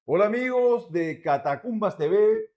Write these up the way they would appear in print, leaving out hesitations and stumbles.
Hola amigos de Catacumbas TV,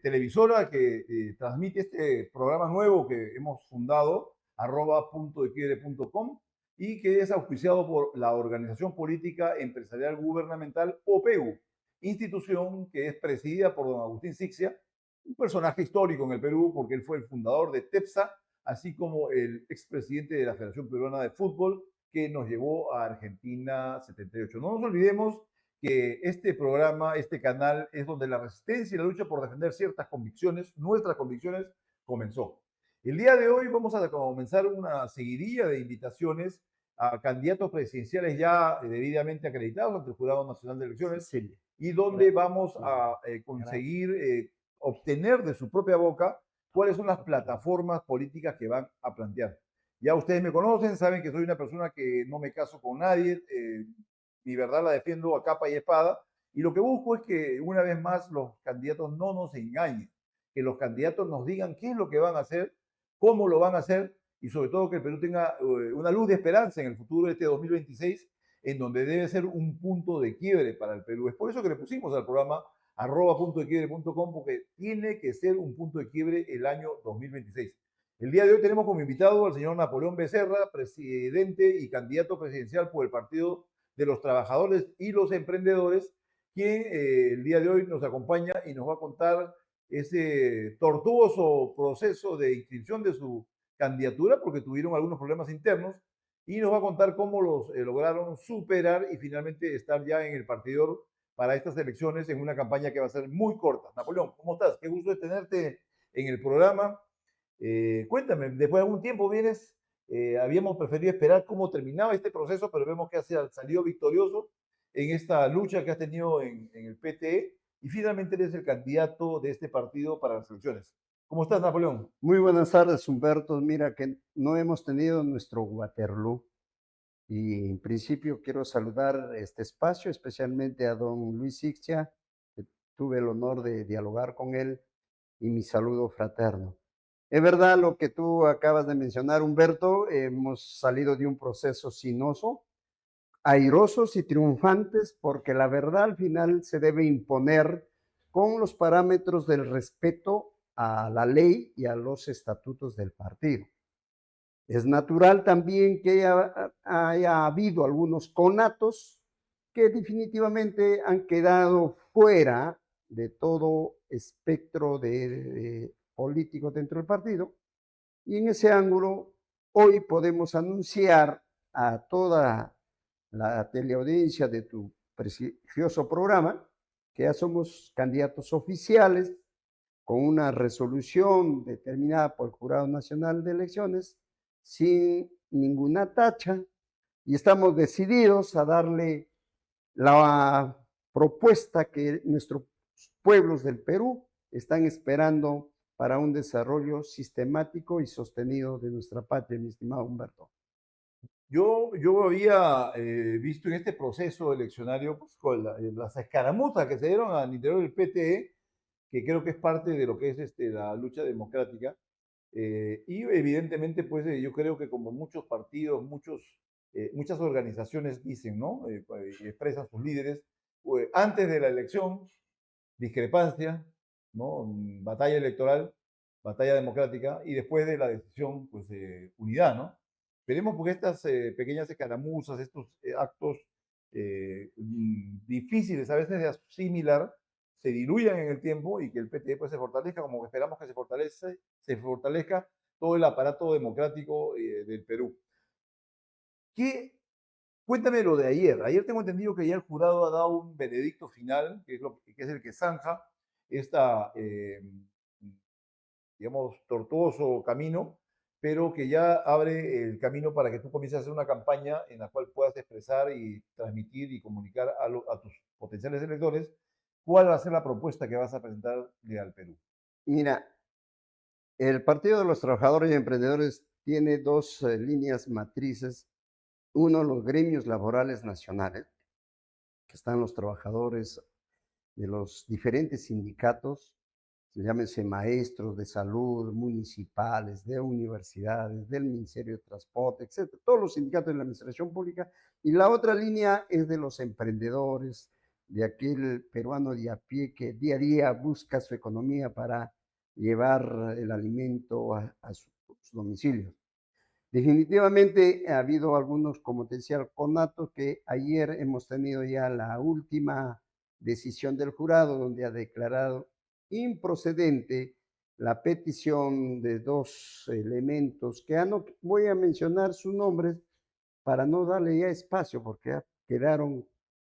televisora que transmite este programa nuevo que hemos fundado, @puntodequiebre.com, y que es auspiciado por la Organización Política Empresarial Gubernamental OPEGU, institución que es presidida por don Agustín Sixia, un personaje histórico en el Perú porque él fue el fundador de TEPSA, así como el expresidente de la Federación Peruana de Fútbol que nos llevó a Argentina 78. No nos olvidemos que este programa, este canal, es donde la resistencia y la lucha por defender ciertas convicciones, nuestras convicciones, comenzó. El día de hoy vamos a comenzar una seguidilla de invitaciones a candidatos presidenciales ya debidamente acreditados ante el Jurado Nacional de Elecciones, Sí. y donde vamos a conseguir obtener de su propia boca cuáles son las plataformas políticas que van a plantear. Ya ustedes me conocen, saben que soy una persona que no me caso con nadie, mi verdad la defiendo a capa y espada, y lo que busco es que una vez más los candidatos no nos engañen, que los candidatos nos digan qué es lo que van a hacer, cómo lo van a hacer, y sobre todo que el Perú tenga una luz de esperanza en el futuro de este 2026, en donde debe ser un punto de quiebre para el Perú. Es por eso que le pusimos al programa @puntodequiebre.com, porque tiene que ser un punto de quiebre el año 2026. El día de hoy tenemos como invitado al señor Napoleón Becerra, presidente y candidato presidencial por el Partido de los Trabajadores y los Emprendedores, quien el día de hoy nos acompaña y nos va a contar ese tortuoso proceso de inscripción de su candidatura, porque tuvieron algunos problemas internos, y nos va a contar cómo los lograron superar y finalmente estar ya en el partidor para estas elecciones en una campaña que va a ser muy corta. Napoleón, ¿cómo estás? Qué gusto de tenerte en el programa. Cuéntame, después de algún tiempo vienes, habíamos preferido esperar cómo terminaba este proceso, pero vemos que has salido victorioso en esta lucha que has tenido en el PTE, y finalmente eres el candidato de este partido para las elecciones. ¿Cómo estás, Napoleón? Muy buenas tardes, Humberto. Mira que no hemos tenido nuestro Waterloo y en principio quiero saludar este espacio, especialmente a don Luis Sixia, que tuve el honor de dialogar con él, y mi saludo fraterno. Es verdad lo que tú acabas de mencionar, Humberto, hemos salido de un proceso sinuoso, airosos y triunfantes, porque la verdad al final se debe imponer con los parámetros del respeto a la ley y a los estatutos del partido. Es natural también que haya habido algunos conatos que definitivamente han quedado fuera de todo espectro de político dentro del partido. Y en ese ángulo, hoy podemos anunciar a toda la teleaudiencia de tu prestigioso programa que ya somos candidatos oficiales con una resolución determinada por el Jurado Nacional de Elecciones sin ninguna tacha, y estamos decididos a darle la propuesta que nuestros pueblos del Perú están esperando para un desarrollo sistemático y sostenido de nuestra patria, mi estimado Humberto. Yo había visto en este proceso eleccionario pues, con las escaramuzas que se dieron al interior del PTE, que creo que es parte de lo que es la lucha democrática. Y evidentemente, pues yo creo que como muchos partidos, muchas organizaciones dicen, ¿no? Expresan sus líderes, pues, antes de la elección, discrepancia, ¿no? Batalla electoral, batalla democrática, y después de la decisión, pues unidad, ¿no? Esperemos porque estas pequeñas escaramuzas, estos actos difíciles a veces de asimilar, se diluyan en el tiempo y que el PT pues, se fortalezca, como esperamos que se fortalezca todo el aparato democrático del Perú. ¿Qué? Cuéntame lo de ayer. Ayer tengo entendido que ya el jurado ha dado un veredicto final, que es el que zanja esta, digamos, tortuoso camino, pero que ya abre el camino para que tú comiences a hacer una campaña en la cual puedas expresar y transmitir y comunicar a tus potenciales electores cuál va a ser la propuesta que vas a presentarle al Perú. Mira, el Partido de los Trabajadores y Emprendedores tiene dos líneas matrices. Uno, los gremios laborales nacionales, que están los trabajadores de los diferentes sindicatos, llámese maestros de salud, municipales, de universidades, del Ministerio de Transporte, etcétera, todos los sindicatos de la administración pública. Y la otra línea es de los emprendedores, de aquel peruano de a pie que día a día busca su economía para llevar el alimento a sus domicilios. Definitivamente ha habido algunos, como te decía, conatos que ayer hemos tenido ya la última decisión del jurado, donde ha declarado improcedente la petición de dos elementos que no voy a mencionar sus nombres para no darle ya espacio, porque ya quedaron,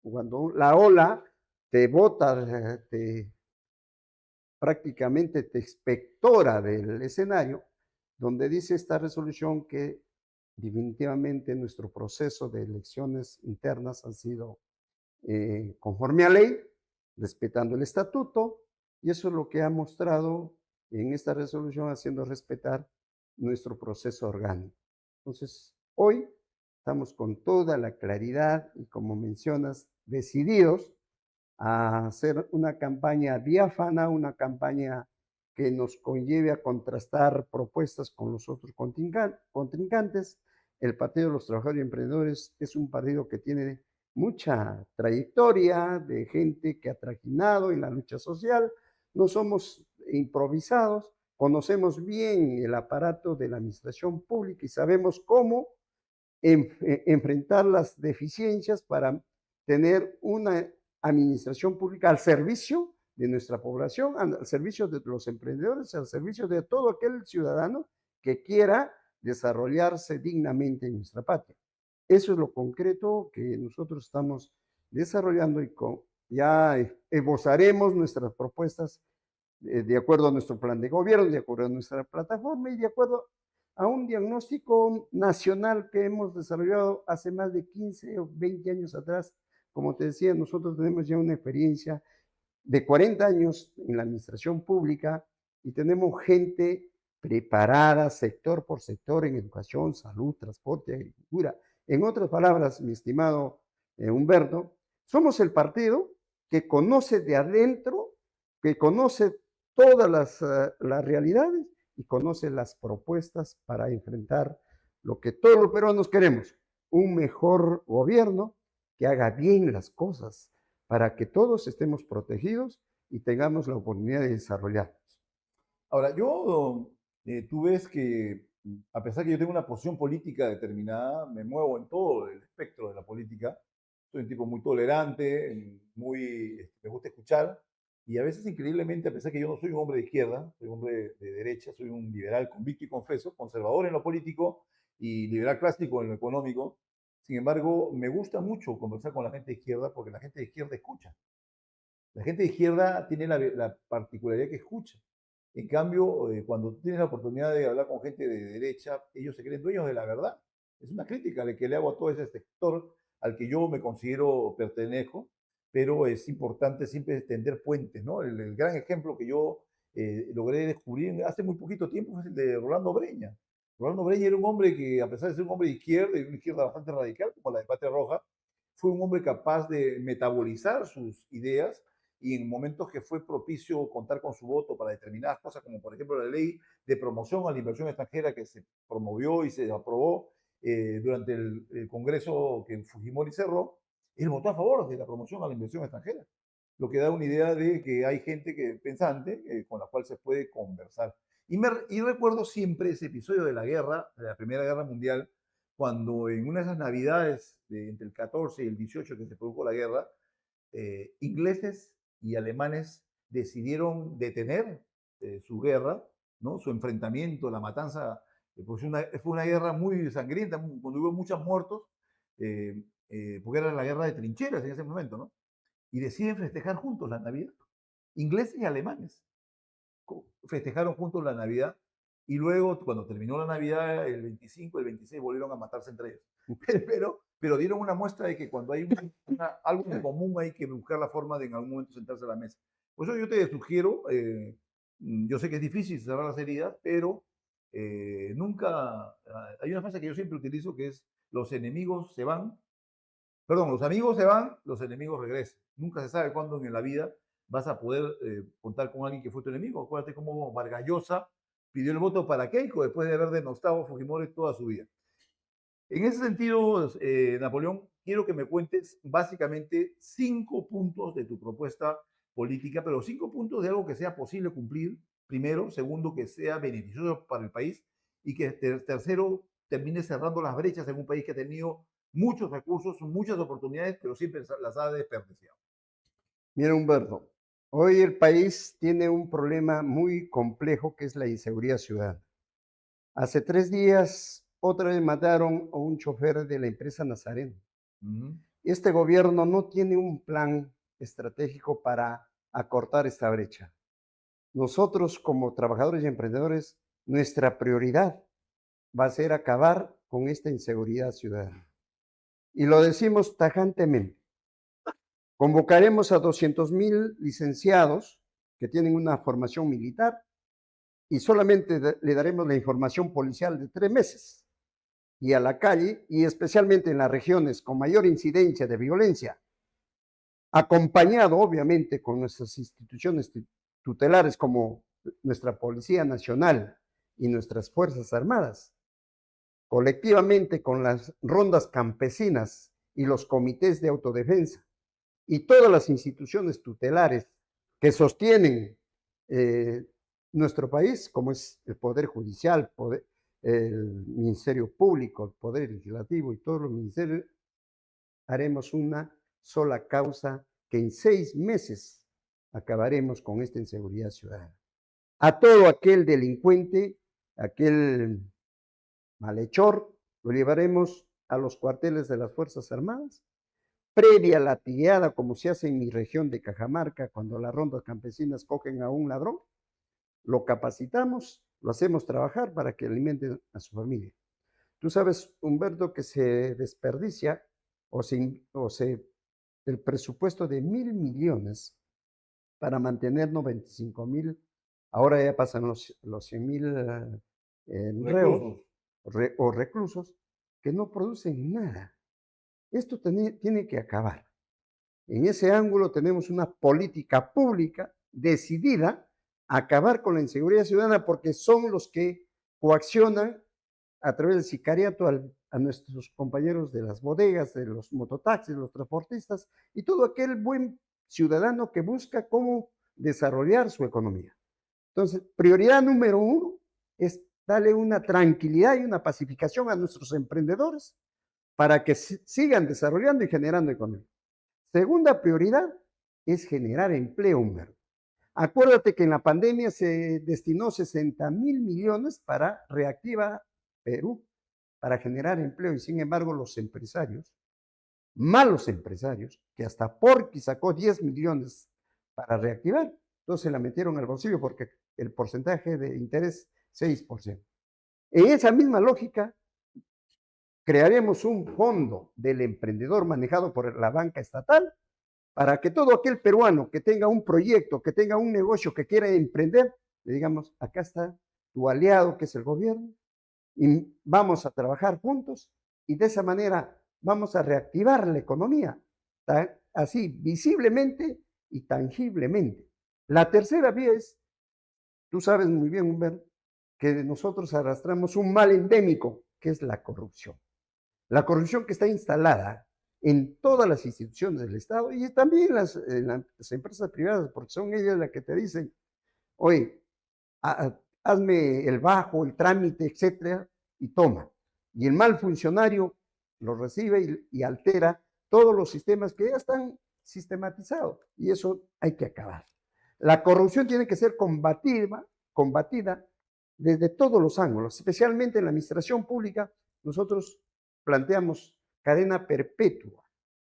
cuando la ola te bota, prácticamente te expectora del escenario, donde dice esta resolución que definitivamente nuestro proceso de elecciones internas han sido conforme a ley, respetando el estatuto, y eso es lo que ha mostrado en esta resolución, haciendo respetar nuestro proceso orgánico. Entonces, hoy estamos con toda la claridad y, como mencionas, decididos a hacer una campaña diáfana, una campaña que nos conlleve a contrastar propuestas con los otros contrincantes. El Partido de los Trabajadores y Emprendedores es un partido que tiene mucha trayectoria de gente que ha trajinado en la lucha social. No somos improvisados, conocemos bien el aparato de la administración pública y sabemos cómo enfrentar las deficiencias para tener una administración pública al servicio de nuestra población, al servicio de los emprendedores, al servicio de todo aquel ciudadano que quiera desarrollarse dignamente en nuestra patria. Eso es lo concreto que nosotros estamos desarrollando y ya esbozaremos nuestras propuestas de acuerdo a nuestro plan de gobierno, de acuerdo a nuestra plataforma y de acuerdo a un diagnóstico nacional que hemos desarrollado hace más de 15 o 20 años atrás. Como te decía, nosotros tenemos ya una experiencia de 40 años en la administración pública y tenemos gente preparada sector por sector en educación, salud, transporte, agricultura. En otras palabras, mi estimado Humberto, somos el partido que conoce de adentro, que conoce todas las realidades y conoce las propuestas para enfrentar lo que todos los peruanos queremos, un mejor gobierno que haga bien las cosas para que todos estemos protegidos y tengamos la oportunidad de desarrollarnos. Ahora, tú ves que a pesar que yo tengo una posición política determinada, me muevo en todo el espectro de la política. Soy un tipo muy tolerante, me gusta escuchar, y a veces increíblemente, a pesar que yo no soy un hombre de izquierda, soy un hombre de derecha, soy un liberal convicto y confeso, conservador en lo político y liberal clásico en lo económico. Sin embargo, me gusta mucho conversar con la gente de izquierda porque la gente de izquierda escucha. La gente de izquierda tiene la particularidad que escucha. En cambio, cuando tú tienes la oportunidad de hablar con gente de derecha, ellos se creen dueños de la verdad. Es una crítica que le hago a todo ese sector al que yo me considero pertenezco, pero es importante siempre tender puentes, ¿no? El gran ejemplo que yo logré descubrir hace muy poquito tiempo es el de Rolando Breña. Rolando Breña era un hombre que, a pesar de ser un hombre de izquierda, y una izquierda bastante radical, como la de Patria Roja, fue un hombre capaz de metabolizar sus ideas y en momentos que fue propicio contar con su voto para determinadas cosas, como por ejemplo la ley de promoción a la inversión extranjera que se promovió y se aprobó durante el Congreso que Fujimori cerró, él votó a favor de la promoción a la inversión extranjera, lo que da una idea de que hay gente pensante con la cual se puede conversar. Y recuerdo siempre ese episodio de la guerra, de la Primera Guerra Mundial, cuando en una de esas navidades, entre el 14 y el 18 que se produjo la guerra, ingleses y alemanes decidieron detener su guerra, ¿no? Su enfrentamiento, la matanza, pues fue una guerra muy sangrienta, cuando hubo muchos muertos, porque era la guerra de trincheras en ese momento, ¿no? Y deciden festejar juntos la Navidad. Ingleses y alemanes festejaron juntos la Navidad y luego, cuando terminó la Navidad, el 25, el 26 volvieron a matarse entre ellos. Pero dieron una muestra de que cuando hay algo en común hay que buscar la forma de en algún momento sentarse a la mesa. Por eso yo te sugiero, yo sé que es difícil cerrar las heridas, pero nunca, hay una frase que yo siempre utilizo que es, los enemigos se van, perdón, los amigos se van, los enemigos regresan. Nunca se sabe cuándo en la vida vas a poder contar con alguien que fue tu enemigo. Acuérdate cómo Vargas Llosa pidió el voto para Keiko después de haber denostado a Fujimori toda su vida. En ese sentido, Napoleón, quiero que me cuentes básicamente 5 puntos de tu propuesta política, pero 5 puntos de algo que sea posible cumplir, primero, segundo, que sea beneficioso para el país y que tercero, termine cerrando las brechas en un país que ha tenido muchos recursos, muchas oportunidades, pero siempre las ha desperdiciado. Mira, Humberto, hoy el país tiene un problema muy complejo que es la inseguridad ciudadana. Hace 3 días, otra vez mataron a un chofer de la empresa Nazareno. Ujú. Este gobierno no tiene un plan estratégico para acortar esta brecha. Nosotros, como trabajadores y emprendedores, nuestra prioridad va a ser acabar con esta inseguridad ciudadana. Y lo decimos tajantemente. Convocaremos a 200,000 licenciados que tienen una formación militar y solamente le daremos la información policial de 3 meses. Y a la calle, y especialmente en las regiones con mayor incidencia de violencia, acompañado obviamente con nuestras instituciones tutelares como nuestra Policía Nacional y nuestras Fuerzas Armadas, colectivamente con las rondas campesinas y los comités de autodefensa y todas las instituciones tutelares que sostienen nuestro país, como es el Poder Judicial, el Ministerio Público, el Poder Legislativo y todos los ministerios, haremos una sola causa que en 6 meses acabaremos con esta inseguridad ciudadana. A todo aquel delincuente, aquel malhechor, lo llevaremos a los cuarteles de las Fuerzas Armadas, previa latigueada, como se hace en mi región de Cajamarca, cuando las rondas campesinas cogen a un ladrón, lo capacitamos, lo hacemos trabajar para que alimente a su familia. Tú sabes, Humberto, que se desperdicia el presupuesto de 1.000 millones para mantener 95,000, ahora ya pasan los 100,000 reos o reclusos que no producen nada. Esto tiene que acabar. En ese ángulo tenemos una política pública decidida a acabar con la inseguridad ciudadana porque son los que coaccionan a través del sicariato a nuestros compañeros de las bodegas, de los mototaxis, los transportistas y todo aquel buen ciudadano que busca cómo desarrollar su economía. Entonces, prioridad número 1 es darle una tranquilidad y una pacificación a nuestros emprendedores para que sigan desarrollando y generando economía. Segunda prioridad es generar empleo, Humberto. Acuérdate que en la pandemia se destinó 60,000 millones para Reactiva Perú, para generar empleo, y sin embargo los empresarios, malos empresarios, que hasta Porqui sacó 10 millones para reactivar, entonces se la metieron al bolsillo porque el porcentaje de interés 6%. En esa misma lógica, crearemos un fondo del emprendedor manejado por la banca estatal para que todo aquel peruano que tenga un proyecto, que tenga un negocio que quiera emprender, le digamos, acá está tu aliado que es el gobierno y vamos a trabajar juntos y de esa manera vamos a reactivar la economía, así visiblemente y tangiblemente. La tercera vía es, tú sabes muy bien, Humberto, que nosotros arrastramos un mal endémico, que es la corrupción. La corrupción que está instalada en todas las instituciones del Estado y también las empresas privadas, porque son ellas las que te dicen, oye, hazme el bajo, el trámite, etcétera, y toma. Y el mal funcionario lo recibe y altera todos los sistemas que ya están sistematizados. Y eso hay que acabar. La corrupción tiene que ser combatida desde todos los ángulos, especialmente en la administración pública. Nosotros planteamos cadena perpetua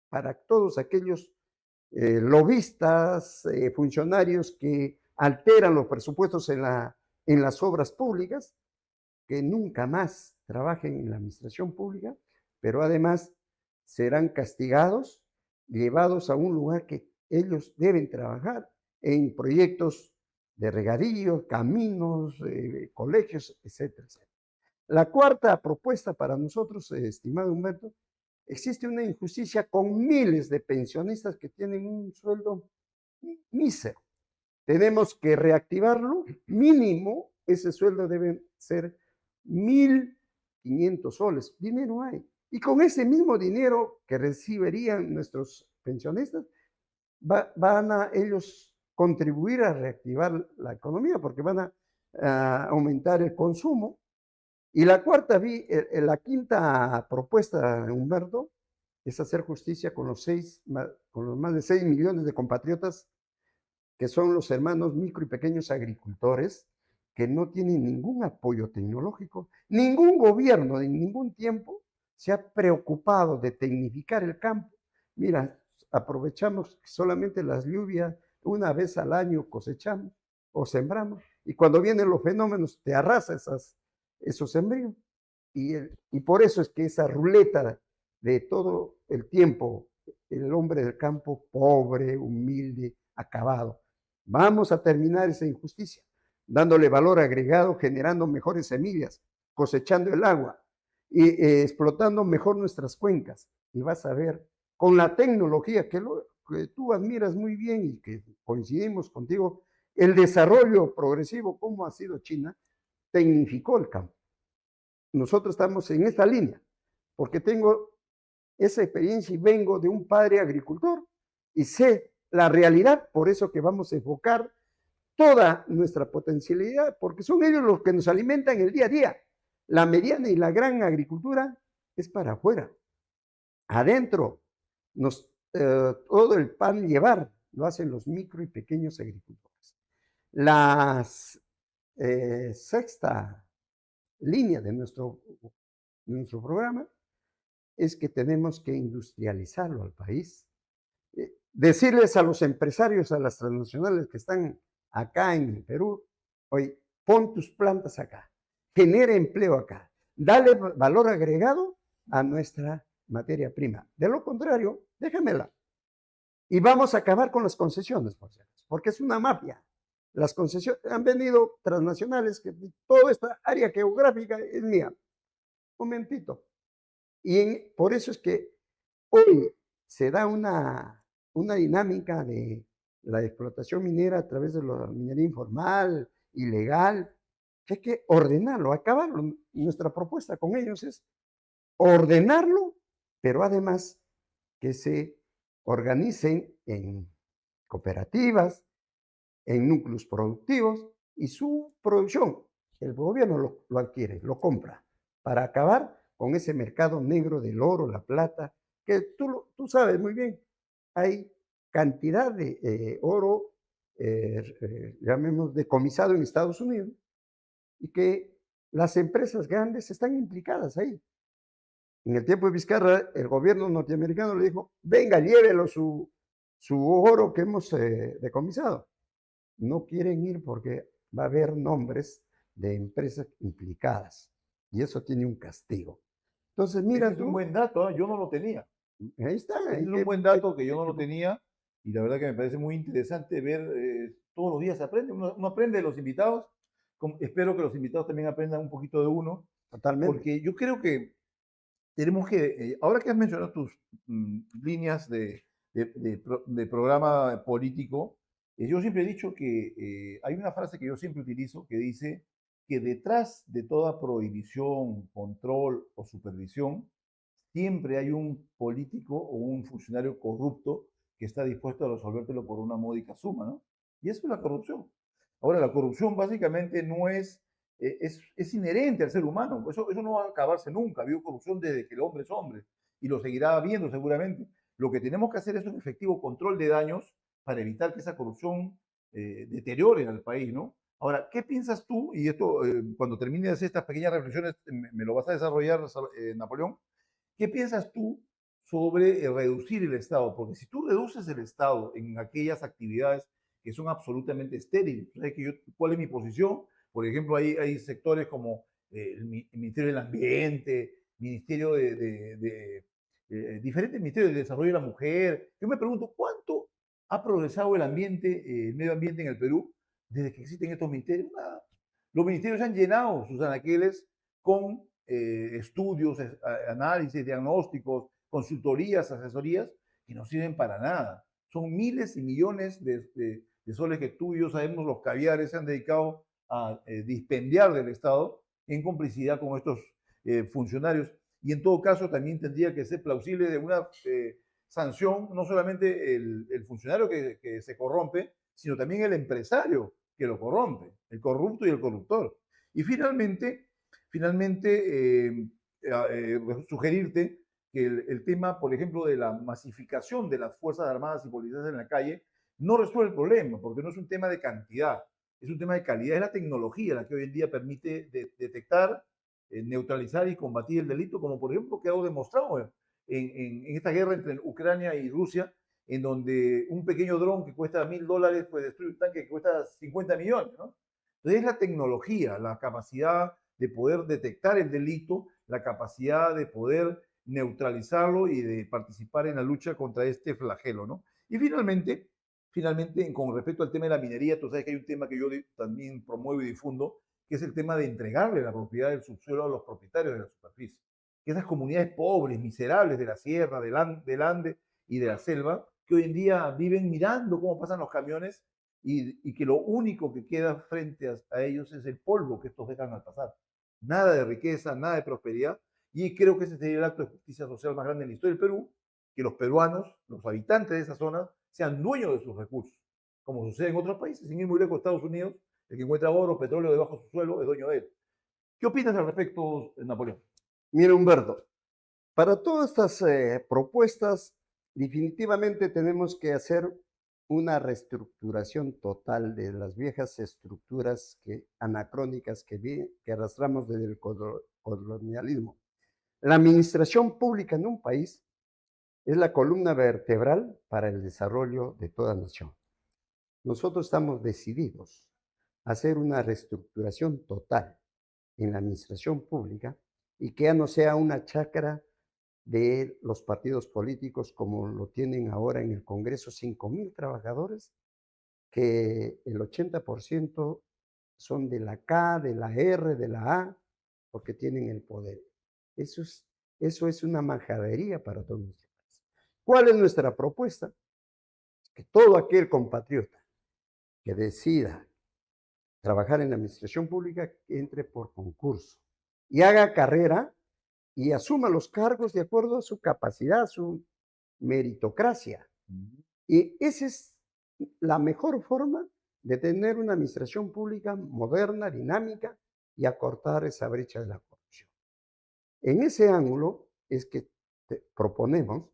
para todos aquellos lobistas, funcionarios que alteran los presupuestos en las obras públicas, que nunca más trabajen en la administración pública, pero además serán castigados, llevados a un lugar que ellos deben trabajar en proyectos de regadío, caminos, colegios, etcétera, etcétera. La cuarta propuesta para nosotros, estimado Humberto, existe una injusticia con miles de pensionistas que tienen un sueldo mísero. Tenemos que reactivarlo, mínimo, ese sueldo debe ser 1.500 soles. Dinero hay. Y con ese mismo dinero que recibirían nuestros pensionistas, van a ellos contribuir a reactivar la economía porque van a aumentar el consumo. Y la quinta propuesta, Humberto, es hacer justicia con los más de 6 millones de compatriotas que son los hermanos micro y pequeños agricultores que no tienen ningún apoyo tecnológico. Ningún gobierno en ningún tiempo se ha preocupado de tecnificar el campo. Mira, aprovechamos solamente las lluvias, una vez al año cosechamos o sembramos, y cuando vienen los fenómenos te arrasa esos sembríos. Y por eso es que esa ruleta de todo el tiempo, el hombre del campo pobre, humilde, acabado. Vamos a terminar esa injusticia, dándole valor agregado, generando mejores semillas, cosechando el agua y explotando mejor nuestras cuencas. Y vas a ver, con la tecnología que tú admiras muy bien y que coincidimos contigo, el desarrollo progresivo, como ha sido China, tecnificó el campo. Nosotros estamos en esta línea, porque tengo esa experiencia y vengo de un padre agricultor y sé la realidad, por eso que vamos a enfocar toda nuestra potencialidad, porque son ellos los que nos alimentan el día a día. La mediana y la gran agricultura es para afuera. Adentro, todo el pan llevar lo hacen los micro y pequeños agricultores. La sexta línea de nuestro programa es que tenemos que industrializarlo al país. Decirles a los empresarios, a las transnacionales que están acá en el Perú, oye, pon tus plantas acá, genera empleo acá, dale valor agregado a nuestra materia prima. De lo contrario, déjamela. Y vamos a acabar con las concesiones, por cierto, porque es una mafia. Las concesiones han venido transnacionales, que toda esta área geográfica es mía. Un momentito. Y por eso es que hoy se da una dinámica de la explotación minera a través de la minería informal, ilegal, que hay que ordenarlo, acabarlo. Nuestra propuesta con ellos es ordenarlo, pero además que se organicen en cooperativas, en núcleos productivos y su producción. El gobierno lo adquiere, lo compra, para acabar con ese mercado negro del oro, la plata, que tú sabes muy bien, hay cantidad de oro, llamemos, decomisado en Estados Unidos, y que las empresas grandes están implicadas ahí. En el tiempo de Vizcarra, el gobierno norteamericano le dijo, venga, llévelo su oro que hemos decomisado. No quieren ir porque va a haber nombres de empresas implicadas y eso tiene un castigo. Entonces, mira Ese es un buen dato, ¿eh? Yo no lo tenía. ahí está. Ese es un buen dato que yo no lo tenía y la verdad que me parece muy interesante ver, todos los días se aprende, uno aprende de los invitados, espero que los invitados también aprendan un poquito de uno, Totalmente. porque yo creo que tenemos que, ahora que has mencionado tus líneas de programa político, yo siempre he dicho que hay una frase que yo siempre utilizo que dice que detrás de toda prohibición, control o supervisión, siempre hay un político o un funcionario corrupto que está dispuesto a resolvértelo por una módica suma, ¿no? Y eso es la corrupción. Ahora, la corrupción básicamente no es inherente al ser humano, eso no va a acabarse nunca, ha habido corrupción desde que el hombre es hombre y lo seguirá habiendo seguramente. Lo que tenemos que hacer es un efectivo control de daños para evitar que esa corrupción deteriore al país, ¿no? Ahora, ¿qué piensas tú? Y esto, cuando termine de hacer estas pequeñas reflexiones, me lo vas a desarrollar, Napoleón. ¿Qué piensas tú sobre reducir el Estado? Porque si tú reduces el Estado en aquellas actividades que son absolutamente estériles, ¿sabes cuál es mi posición? Por ejemplo, hay sectores como el Ministerio del Ambiente, Ministerio diferentes ministerios de Desarrollo de la Mujer. Yo me pregunto, ¿cuánto ha progresado el ambiente, el medio ambiente en el Perú desde que existen estos ministerios? Nada. Los ministerios han llenado sus anaqueles con estudios, análisis, diagnósticos, consultorías, asesorías, que no sirven para nada. Son miles y millones de soles que tú y yo sabemos, los caviares se han dedicado a dispendiar del Estado en complicidad con estos funcionarios. Y en todo caso también tendría que ser plausible de una sanción, no solamente el funcionario que se corrompe, sino también el empresario que lo corrompe, el corrupto y el corruptor. Y finalmente sugerirte que el tema, por ejemplo, de la masificación de las Fuerzas Armadas y Policías en la calle no resuelve el problema, porque no es un tema de cantidad, es un tema de calidad, es la tecnología la que hoy en día permite detectar, neutralizar y combatir el delito, como por ejemplo quedó demostrado en esta guerra entre Ucrania y Rusia, en donde un pequeño dron que cuesta $1000 pues destruye un tanque que cuesta 50 millones, ¿no? Entonces es la tecnología, la capacidad de poder detectar el delito, la capacidad de poder neutralizarlo y de participar en la lucha contra este flagelo, ¿no? Y finalmente, con respecto al tema de la minería, tú sabes que hay un tema que yo también promuevo y difundo, que es el tema de entregarle la propiedad del subsuelo a los propietarios de la superficie. Que esas comunidades pobres, miserables de la sierra, del Ande y de la selva, que hoy en día viven mirando cómo pasan los camiones y que lo único que queda frente a ellos es el polvo que estos dejan al pasar. Nada de riqueza, nada de prosperidad. Y creo que ese sería el acto de justicia social más grande en la historia del Perú, que los peruanos, los habitantes de esa zona, sean dueños de sus recursos, como sucede en otros países, sin ir muy lejos, Estados Unidos, el que encuentra oro, petróleo debajo de su suelo, es dueño de él. ¿Qué opinas al respecto, Napoleón? Mira, Humberto, para todas estas propuestas, definitivamente tenemos que hacer una reestructuración total de las viejas estructuras anacrónicas que arrastramos desde el colonialismo. La administración pública en un país es la columna vertebral para el desarrollo de toda nación. Nosotros estamos decididos a hacer una reestructuración total en la administración pública y que ya no sea una chacra de los partidos políticos como lo tienen ahora en el Congreso, 5,000 trabajadores, que el 80% son de la K, de la R, de la A, porque tienen el poder. Eso es una majadería para todo nuestro país. ¿Cuál es nuestra propuesta? Que todo aquel compatriota que decida trabajar en la administración pública entre por concurso y haga carrera y asuma los cargos de acuerdo a su capacidad, su meritocracia. Y esa es la mejor forma de tener una administración pública moderna, dinámica y acortar esa brecha de la corrupción. En ese ángulo es que proponemos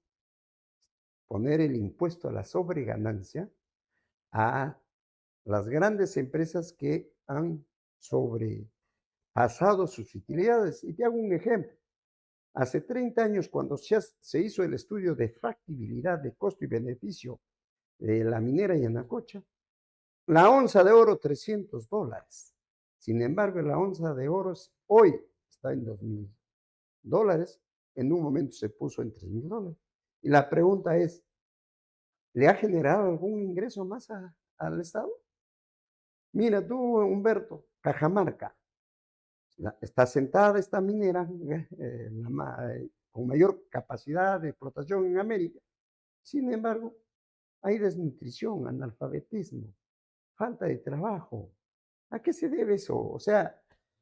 poner el impuesto a la sobreganancia a las grandes empresas que han sobrepasado sus utilidades. Y te hago un ejemplo. Hace 30 años, cuando se hizo el estudio de factibilidad de costo y beneficio de la minera Yanacocha, la onza de oro $300. Sin embargo, la onza de oro hoy está en $2,000. En un momento se puso en $3,000. Y la pregunta es, ¿le ha generado algún ingreso más al Estado? Mira tú, Humberto, Cajamarca, está sentada esta minera con mayor capacidad de explotación en América. Sin embargo, hay desnutrición, analfabetismo, falta de trabajo. ¿A qué se debe eso? O sea,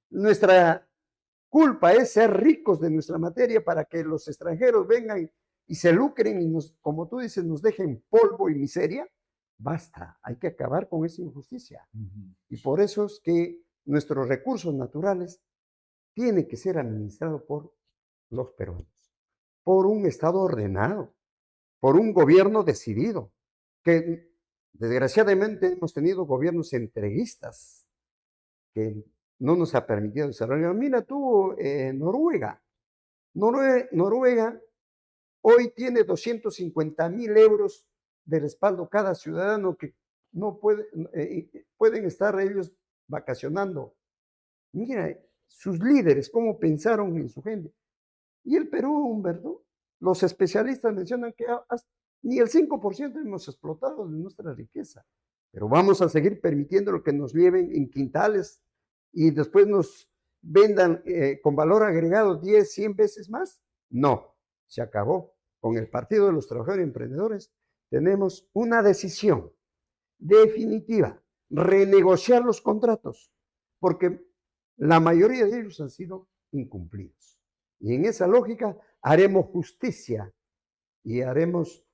nuestra culpa es ser ricos de nuestra materia para que los extranjeros vengan y se lucren y como tú dices, nos dejen polvo y miseria. Basta, hay que acabar con esa injusticia. Y por eso es que nuestros recursos naturales tienen que ser administrados por los peruanos, por un Estado ordenado, por un gobierno decidido, que desgraciadamente hemos tenido gobiernos entreguistas que no nos ha permitido desarrollar. Mira tú, Noruega. Noruega hoy tiene 250,000 euros de respaldo cada ciudadano que no pueden estar ellos vacacionando. Mira, sus líderes, cómo pensaron en su gente. Y el Perú, Humberto, los especialistas mencionan que ni el 5% hemos explotado de nuestra riqueza. Pero vamos a seguir permitiendo lo que nos lleven en quintales y después nos vendan con valor agregado 10, 100 veces más. No, se acabó. Con el Partido de los Trabajadores y Emprendedores tenemos una decisión definitiva, renegociar los contratos, porque la mayoría de ellos han sido incumplidos. Y en esa lógica haremos justicia y haremos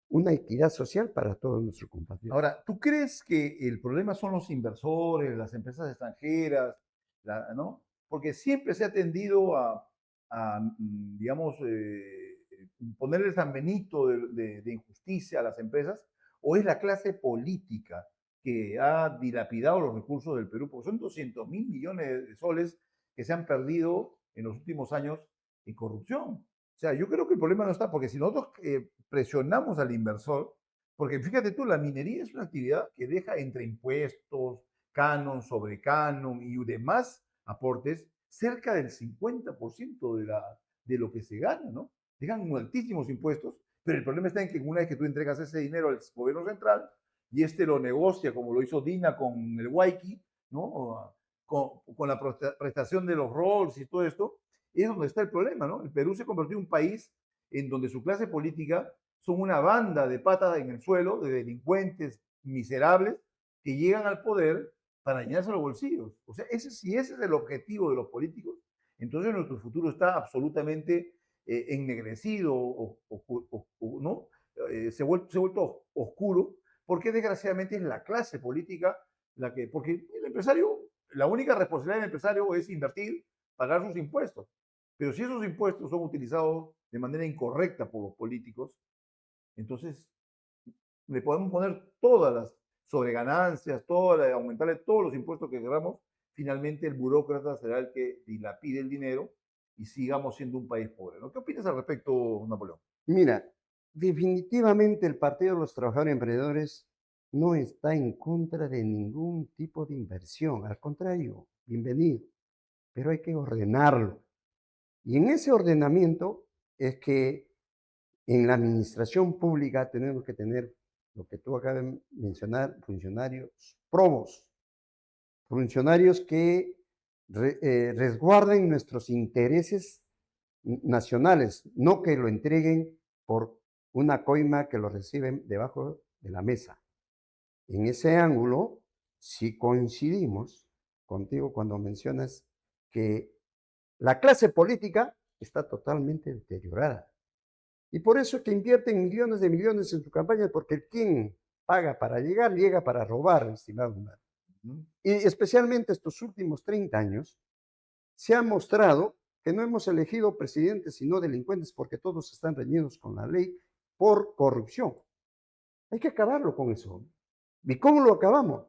una equidad social para todos nuestros compatriotas. Ahora, ¿tú crees que el problema son los inversores, las empresas extranjeras, ¿no? Porque siempre se ha tendido digamos, ponerle San Benito de injusticia a las empresas, o es la clase política que ha dilapidado los recursos del Perú, porque son 200.000 millones de soles que se han perdido en los últimos años en corrupción. O sea, yo creo que el problema no está, porque si nosotros presionamos al inversor, porque fíjate tú, la minería es una actividad que deja entre impuestos, canon sobre canon y demás aportes, cerca del 50% de lo que se gana, ¿no? Dejan altísimos impuestos, pero el problema está en que una vez que tú entregas ese dinero al gobierno central y este lo negocia, como lo hizo Dina con el Waiki, ¿no? Con la prestación de los roles y todo esto, es donde está el problema, ¿no? El Perú se convirtió en un país en donde su clase política son una banda de patas en el suelo, de delincuentes miserables que llegan al poder para llenarse los bolsillos. O sea, si ese es el objetivo de los políticos, entonces nuestro futuro está absolutamente ennegrecido, ¿no? Se ha vuelto oscuro, porque desgraciadamente es la clase política porque el empresario, la única responsabilidad del empresario es invertir, pagar sus impuestos. Pero si esos impuestos son utilizados de manera incorrecta por los políticos, entonces le podemos poner todas las sobreganancias, aumentarle todos los impuestos que queramos, finalmente el burócrata será el que dilapide el dinero y sigamos siendo un país pobre, ¿no? ¿Qué opinas al respecto, Napoleón? Mira, definitivamente el Partido de los Trabajadores Emprendedores no está en contra de ningún tipo de inversión, al contrario, bienvenido, pero hay que ordenarlo. Y en ese ordenamiento es que en la administración pública tenemos que tener lo que tú acabas de mencionar, funcionarios probos, funcionarios que resguarden nuestros intereses nacionales, no que lo entreguen por una coima que lo reciben debajo de la mesa. En ese ángulo, si coincidimos contigo cuando mencionas que la clase política está totalmente deteriorada. Y por eso es que invierten millones de millones en su campaña, porque quien paga para llegar, llega para robar, estimado Humberto. Y especialmente estos últimos 30 años, se ha mostrado que no hemos elegido presidentes sino delincuentes porque todos están reñidos con la ley por corrupción. Hay que acabarlo con eso. ¿Y cómo lo acabamos?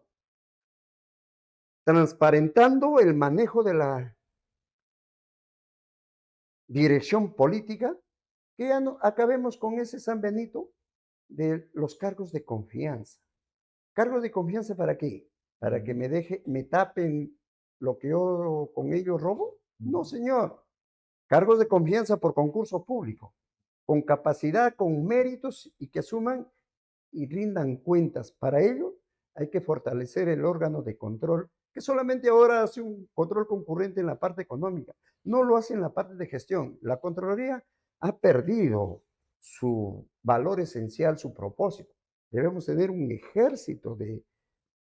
Transparentando el manejo de la dirección política, que ya no acabemos con ese San Benito de los cargos de confianza. ¿Cargos de confianza para qué? ¿Para que me tapen lo que yo con ellos robo? No, señor. Cargos de confianza por concurso público, con capacidad, con méritos y que asuman y rindan cuentas. Para ello hay que fortalecer el órgano de control, que solamente ahora hace un control concurrente en la parte económica, no lo hace en la parte de gestión. La Contraloría ha perdido su valor esencial, su propósito. Debemos tener un ejército de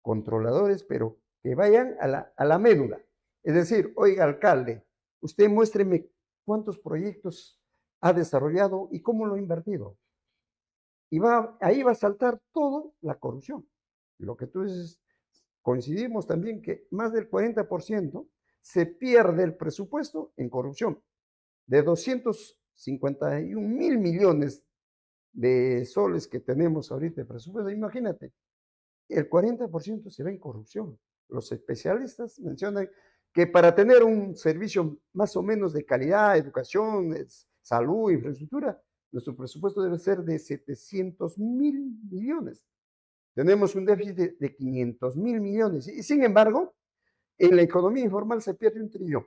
controladores, pero que vayan a la médula. Es decir, oiga, alcalde, usted muéstreme cuántos proyectos ha desarrollado y cómo lo ha invertido. Y ahí va a saltar toda la corrupción. Lo que tú dices, coincidimos también que más del 40% se pierde el presupuesto en corrupción. De 251.000 millones de soles que tenemos ahorita de presupuesto, imagínate, el 40% se va en corrupción. Los especialistas mencionan que para tener un servicio más o menos de calidad, educación, salud, infraestructura, nuestro presupuesto debe ser de 700.000 millones. Tenemos un déficit de 500.000 millones. Y sin embargo, en la economía informal se pierde 1 trillón.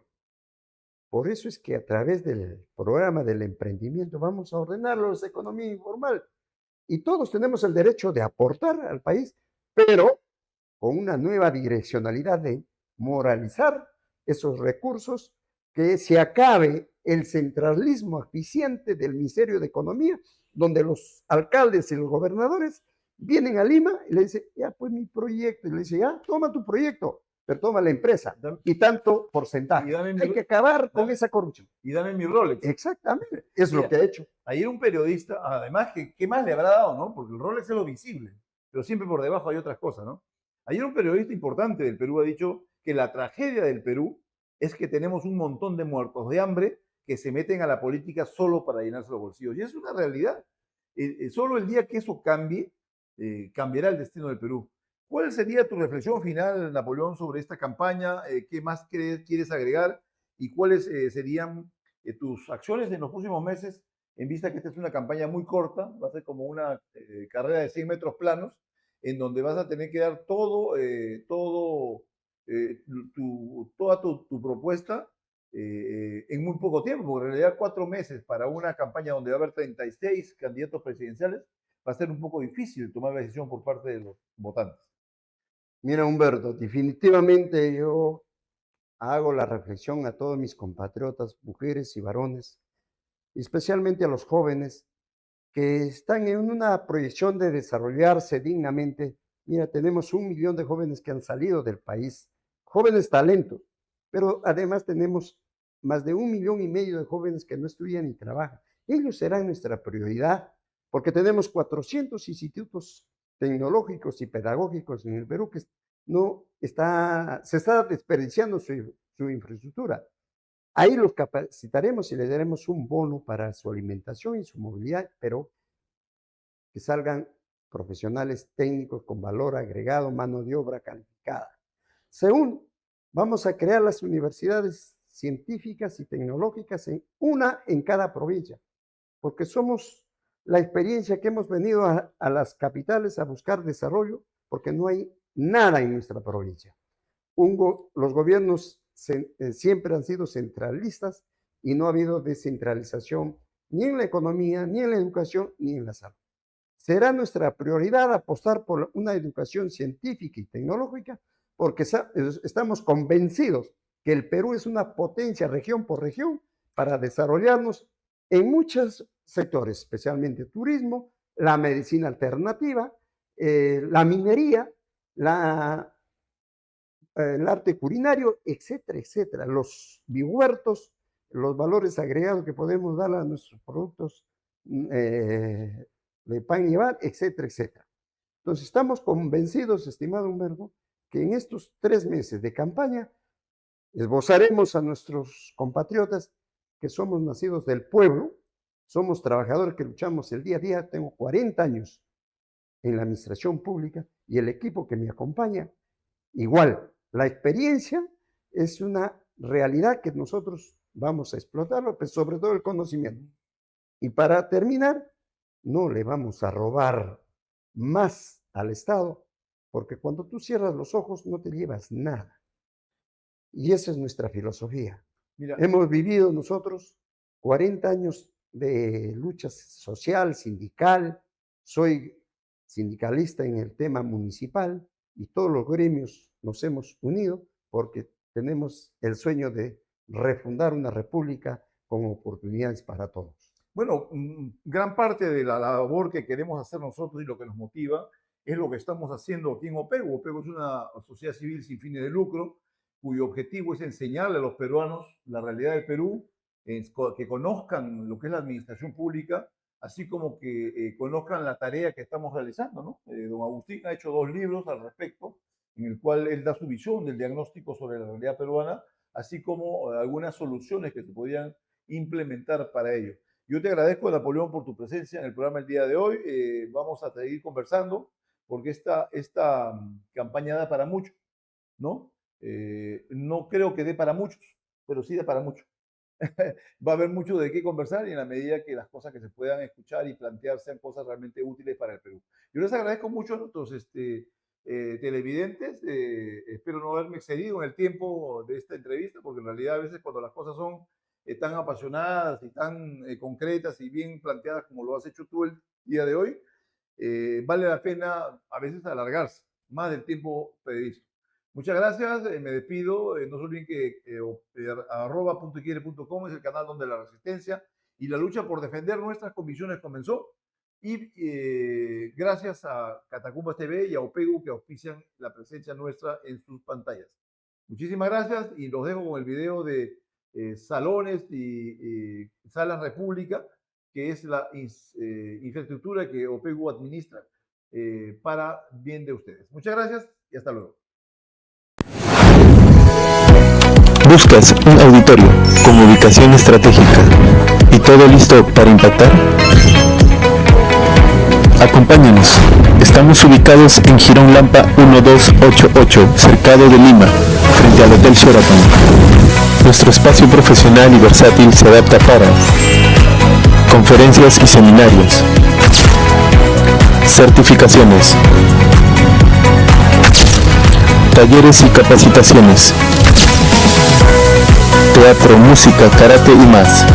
Por eso es que a través del programa del emprendimiento vamos a ordenar la economía informal. Y todos tenemos el derecho de aportar al país, pero con una nueva direccionalidad de moralizar esos recursos, que se acabe el centralismo eficiente del Ministerio de Economía donde los alcaldes y los gobernadores vienen a Lima y le dicen, ya pues mi proyecto, y le dice, ya, toma tu proyecto, pero toma la empresa y tanto porcentaje. Hay que acabar con esa corrupción. Y dame mi Rolex. Exactamente, es lo que ha hecho. Ayer un periodista, además, ¿qué más le habrá dado, no? Porque el Rolex es lo visible, pero siempre por debajo hay otras cosas, ¿no? Ayer un periodista importante del Perú ha dicho que la tragedia del Perú es que tenemos un montón de muertos de hambre que se meten a la política solo para llenarse los bolsillos. Y es una realidad. Solo el día que eso cambie, cambiará el destino del Perú. ¿Cuál sería tu reflexión final, Napoleón, sobre esta campaña? ¿Qué más quieres agregar? ¿Y cuáles serían tus acciones en los próximos meses, en vista que esta es una campaña muy corta, va a ser como una carrera de 100 metros planos, en donde vas a tener que dar toda tu propuesta en muy poco tiempo, porque en realidad 4 meses para una campaña donde va a haber 36 candidatos presidenciales va a ser un poco difícil tomar la decisión por parte de los votantes. Mira, Humberto, definitivamente yo hago la reflexión a todos mis compatriotas, mujeres y varones, especialmente a los jóvenes que están en una proyección de desarrollarse dignamente. Mira, tenemos 1 millón de jóvenes que han salido del país, jóvenes talentos, pero además tenemos más de 1,5 millones de jóvenes que no estudian ni trabajan. Ellos serán nuestra prioridad, porque tenemos 400 institutos tecnológicos y pedagógicos en el Perú que se está desperdiciando su infraestructura. Ahí los capacitaremos y les daremos un bono para su alimentación y su movilidad, pero que salgan profesionales técnicos con valor agregado, mano de obra calificada. Segundo, vamos a crear las universidades científicas y tecnológicas, una en cada provincia, porque somos la experiencia que hemos venido a las capitales a buscar desarrollo, porque no hay nada en nuestra provincia. Los gobiernos siempre han sido centralistas y no ha habido descentralización ni en la economía, ni en la educación, ni en la salud. Será nuestra prioridad apostar por una educación científica y tecnológica porque estamos convencidos que el Perú es una potencia región por región para desarrollarnos en muchos sectores, especialmente turismo, la medicina alternativa, la minería, el arte culinario, etcétera, etcétera. Los biohuertos, los valores agregados que podemos dar a nuestros productos de pan y llevar, etcétera, etcétera. Entonces, estamos convencidos, estimado Humberto, que en estos 3 meses de campaña esbozaremos a nuestros compatriotas que somos nacidos del pueblo, somos trabajadores que luchamos el día a día. Tengo 40 años en la administración pública y el equipo que me acompaña, igual. La experiencia es una realidad que nosotros vamos a explotarlo, pero sobre todo el conocimiento. Y para terminar, no le vamos a robar más al Estado, porque cuando tú cierras los ojos no te llevas nada. Y esa es nuestra filosofía. Mira, hemos vivido nosotros 40 años de lucha social, sindical. Soy sindicalista en el tema municipal y todos los gremios nos hemos unido porque tenemos el sueño de refundar una república con oportunidades para todos. Bueno, gran parte de la labor que queremos hacer nosotros y lo que nos motiva es lo que estamos haciendo aquí en OPEGO. OPEGO es una sociedad civil sin fines de lucro, cuyo objetivo es enseñarle a los peruanos la realidad del Perú, que conozcan lo que es la administración pública, así como que conozcan la tarea que estamos realizando, ¿no? Don Agustín ha hecho 2 libros al respecto, en el cual él da su visión del diagnóstico sobre la realidad peruana, así como algunas soluciones que se podían implementar para ello. Yo te agradezco, Napoleón, por tu presencia en el programa el día de hoy. Vamos a seguir conversando porque esta campaña da para mucho, ¿no? No creo que dé para muchos, pero sí da para mucho. Va a haber mucho de qué conversar y en la medida que las cosas que se puedan escuchar y plantear sean cosas realmente útiles para el Perú. Yo les agradezco mucho a nuestros televidentes. Espero no haberme excedido en el tiempo de esta entrevista, porque en realidad a veces cuando las cosas son tan apasionadas y tan concretas y bien planteadas como lo has hecho tú el día de hoy, vale la pena a veces alargarse más del tiempo previsto. Muchas gracias, me despido. No se olviden que @puntoyquiere.com es el canal donde la resistencia y la lucha por defender nuestras convicciones comenzó. Y gracias a Catacumbas TV y a OPEGU que auspician la presencia nuestra en sus pantallas. Muchísimas gracias y los dejo con el video de Salones y Salas República, que es la infraestructura que OPEGU administra para bien de ustedes. Muchas gracias y hasta luego. ¿Buscas un auditorio con ubicación estratégica y todo listo para impactar? Acompáñanos. Estamos ubicados en Jirón Lampa 1288, Cercado de Lima, frente al Hotel Sheraton. Nuestro espacio profesional y versátil se adapta para conferencias y seminarios, certificaciones, talleres y capacitaciones, teatro, música, karate y más.